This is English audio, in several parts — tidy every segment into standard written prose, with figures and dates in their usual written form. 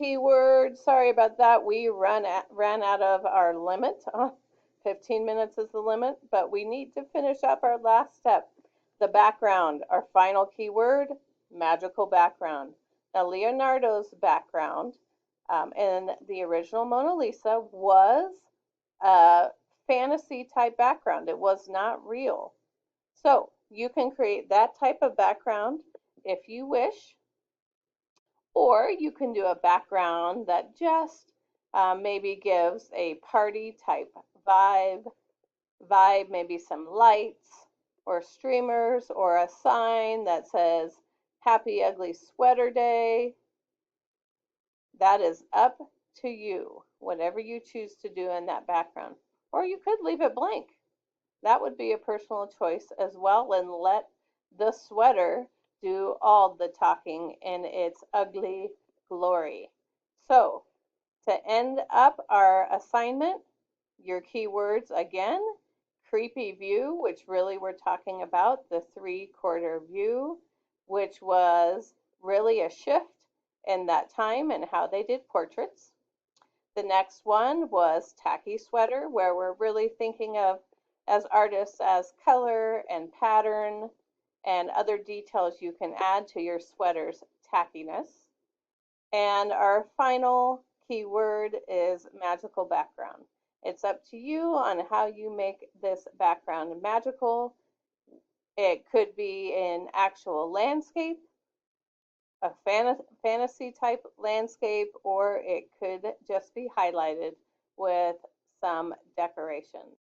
keyword. Sorry about that. We ran out of our limit. 15 minutes is the limit, but we need to finish up our last step. The background, our final keyword, magical background. Now, Leonardo's background in the original Mona Lisa was a fantasy type background. It was not real. So you can create that type of background if you wish, or you can do a background that just maybe gives a party type vibe, maybe some lights or streamers or a sign that says Happy Ugly Sweater Day. That is up to you, whatever you choose to do in that background. Or you could leave it blank. That would be a personal choice as well, and let the sweater do all the talking in its ugly glory. So, to end up our assignment, your keywords again, creepy view, which really we're talking about the 3/4 view, which was really a shift in that time and how they did portraits. The next one was tacky sweater, where we're really thinking of as artists as color and pattern and other details you can add to your sweater's tackiness. And our final keyword is magical background. It's up to you on how you make this background magical. It could be in actual landscape, a fantasy type landscape, or it could just be highlighted with some decorations.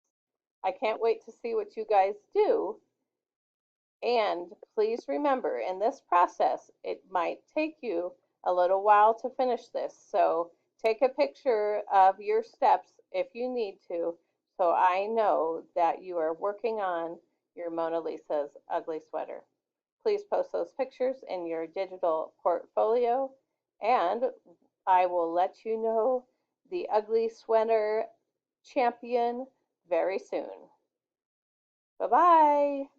I can't wait to see what you guys do. And please remember, in this process, it might take you a little while to finish this. So take a picture of your steps if you need to, so I know that you are working on your Mona Lisa's ugly sweater. Please post those pictures in your digital portfolio, and I will let you know the ugly sweater champion very soon. Bye-bye.